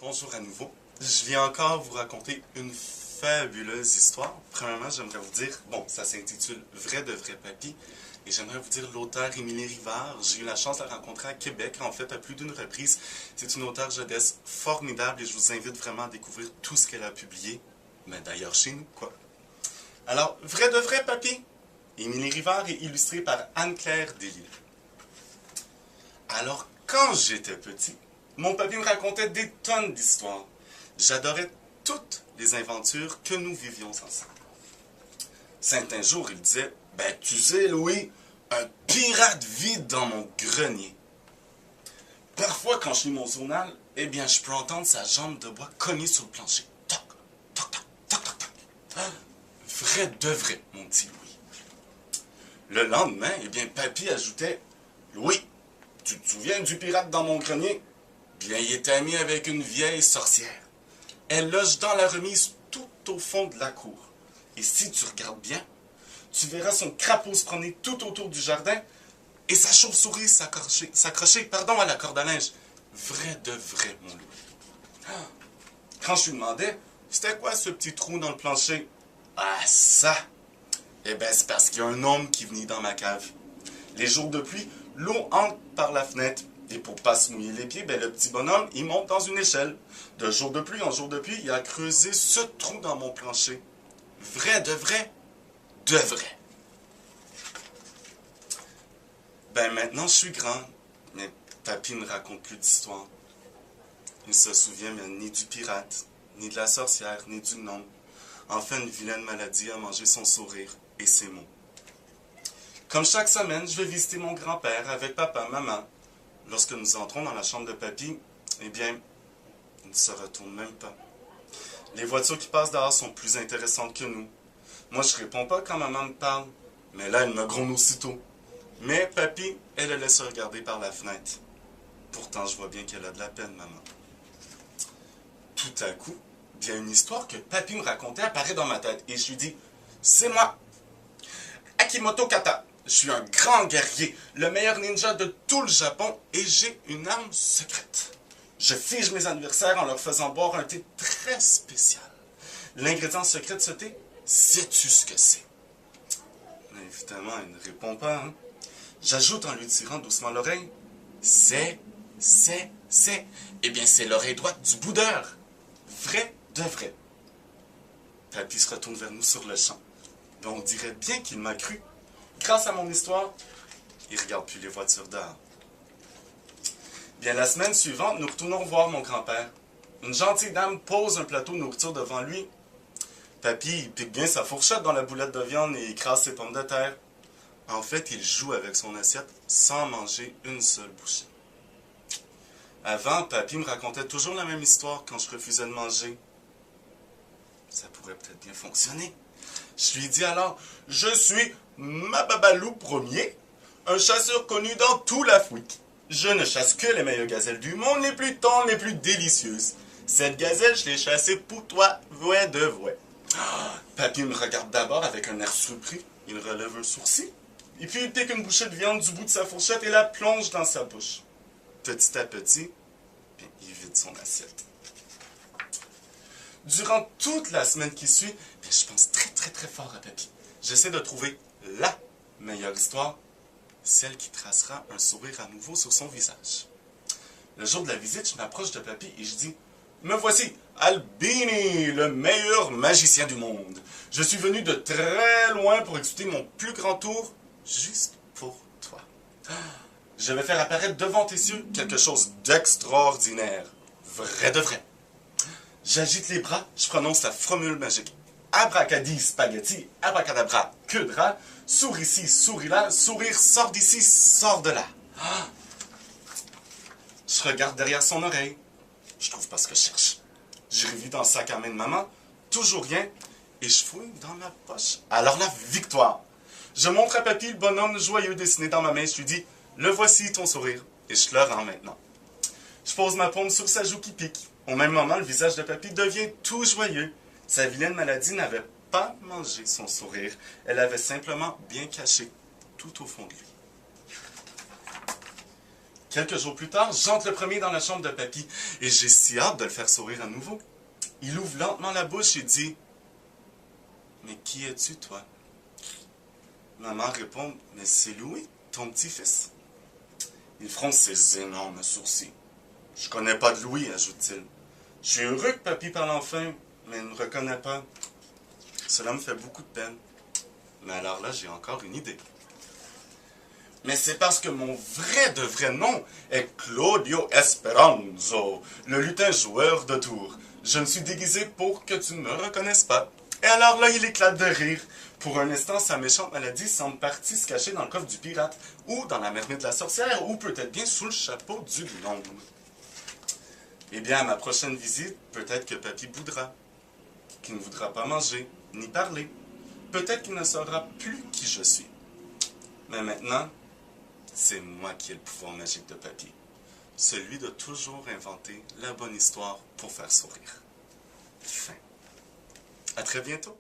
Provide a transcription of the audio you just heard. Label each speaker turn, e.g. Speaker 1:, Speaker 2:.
Speaker 1: Bonjour à nouveau. Je viens encore vous raconter une fabuleuse histoire. Premièrement, j'aimerais vous dire, bon, ça s'intitule Vrai de vrai papy, et j'aimerais vous dire l'auteur Émilie Rivard. J'ai eu la chance de la rencontrer à Québec, en fait, à plus d'une reprise. C'est une auteure jeunesse formidable et je vous invite vraiment à découvrir tout ce qu'elle a publié, mais d'ailleurs chez nous, quoi. Alors, Vrai de vrai papy, Émilie Rivard est illustrée par Anne-Claire Delisle. Alors, quand j'étais petit, mon papy me racontait des tonnes d'histoires. J'adorais toutes les aventures que nous vivions ensemble. Certains jours, il disait, « Ben, tu sais, Louis, un pirate vit dans mon grenier. » Parfois, quand je lis mon journal, eh bien, je peux entendre sa jambe de bois cogner sur le plancher. Toc, toc, toc, toc, toc, toc. Ah, vrai de vrai, mon petit Louis. Le lendemain, eh bien, papy ajoutait, « Louis, tu te souviens du pirate dans mon grenier? » Bien, il est ami avec une vieille sorcière. Elle loge dans la remise tout au fond de la cour. Et si tu regardes bien, tu verras son crapaud se promener tout autour du jardin et sa chauve-souris s'accrocher à la corde à linge. Vrai de vrai, mon Louis. Quand je lui demandais, c'était quoi ce petit trou dans le plancher? Ah, ça! Eh bien, c'est parce qu'il y a un homme qui venait dans ma cave. Les jours de pluie, l'eau entre par la fenêtre. Et pour pas se mouiller les pieds, ben le petit bonhomme, il monte dans une échelle. De jour de pluie en jour de pluie, il a creusé ce trou dans mon plancher. Vrai de vrai, de vrai. Ben maintenant, je suis grand, mais papy ne raconte plus d'histoire. Il ne se souvient ni du pirate, ni de la sorcière, ni du gnome. Enfin, une vilaine maladie a mangé son sourire et ses mots. Comme chaque semaine, je vais visiter mon grand-père avec papa, maman. Lorsque nous entrons dans la chambre de papy, eh bien, il ne se retourne même pas. Les voitures qui passent dehors sont plus intéressantes que nous. Moi, je réponds pas quand maman me parle, mais là, elle me gronde aussitôt. Mais papy, elle le laisse regarder par la fenêtre. Pourtant, je vois bien qu'elle a de la peine, maman. Tout à coup, bien une histoire que papy me racontait apparaît dans ma tête, et je lui dis, c'est moi, Akimoto Kata. Je suis un grand guerrier, le meilleur ninja de tout le Japon, et j'ai une arme secrète. Je fige mes adversaires en leur faisant boire un thé très spécial. L'ingrédient secret de ce thé, sais-tu ce que c'est? Mais évidemment, il ne répond pas. Hein? J'ajoute en lui tirant doucement l'oreille, c'est. Eh bien, c'est l'oreille droite du boudeur. Vrai de vrai. Papy se retourne vers nous sur le champ. Ben, on dirait bien qu'il m'a cru. Grâce à mon histoire, il ne regarde plus les voitures dehors. Bien, la semaine suivante, nous retournons voir mon grand-père. Une gentille dame pose un plateau de nourriture devant lui. Papy, il pique bien sa fourchette dans la boulette de viande et écrase ses pommes de terre. En fait, il joue avec son assiette sans manger une seule bouchée. Avant, papy me racontait toujours la même histoire quand je refusais de manger. Ça pourrait peut-être bien fonctionner. Je lui dis alors, je suis Mababalou Ier, un chasseur connu dans tout l'Afrique. Je ne chasse que les meilleures gazelles du monde, les plus tendres, les plus délicieuses. Cette gazelle, je l'ai chassée pour toi, vrai de vrai. Papy me regarde d'abord avec un air surpris. Il relève un sourcil. Et puis il pique une bouchée de viande du bout de sa fourchette et la plonge dans sa bouche. Petit à petit, il vide son assiette. Durant toute la semaine qui suit, je pense très fort à papy. J'essaie de trouver la meilleure histoire, celle qui tracera un sourire à nouveau sur son visage. Le jour de la visite, je m'approche de papy et je dis « Me voici, Albini, le meilleur magicien du monde. Je suis venu de très loin pour exécuter mon plus grand tour, juste pour toi. Je vais faire apparaître devant tes yeux quelque chose d'extraordinaire, vrai de vrai. » J'agite les bras, je prononce la formule magique. Abracadis, spaghetti, abracadabra, queue de rat, souris ici, souris là, sourire sort d'ici, sort de là. Je regarde derrière son oreille. Je trouve pas ce que je cherche. Je revis dans le sac à main de maman, toujours rien, et je fouille dans ma poche. Alors la victoire. Je montre à papy le bonhomme joyeux dessiné dans ma main, je lui dis, le voici ton sourire, et je le rends maintenant. Je pose ma paume sur sa joue qui pique. Au même moment, le visage de papy devient tout joyeux. Sa vilaine maladie n'avait pas mangé son sourire. Elle avait simplement bien caché tout au fond de lui. Quelques jours plus tard, j'entre le premier dans la chambre de papy, et j'ai si hâte de le faire sourire à nouveau. Il ouvre lentement la bouche et dit « Mais qui es-tu, toi? » Maman répond « Mais c'est Louis, ton petit-fils. » Il fronce ses énormes sourcils. « Je connais pas de Louis, ajoute-t-il. Je suis heureux que papy parle enfin, mais ne me reconnaît pas. Cela me fait beaucoup de peine. Mais alors là, j'ai encore une idée. Mais c'est parce que mon vrai nom est Claudio Esperanzo, le lutin joueur de tours. Je me suis déguisé pour que tu ne me reconnaisses pas. Et alors là, il éclate de rire. Pour un instant, sa méchante maladie semble partie se cacher dans le coffre du pirate, ou dans la marmite de la sorcière, ou peut-être bien sous le chapeau du gnome. Eh bien, à ma prochaine visite, peut-être que papy boudra, qu'il ne voudra pas manger, ni parler. Peut-être qu'il ne saura plus qui je suis. Mais maintenant, c'est moi qui ai le pouvoir magique de papy. Celui de toujours inventer la bonne histoire pour faire sourire. Fin. À très bientôt.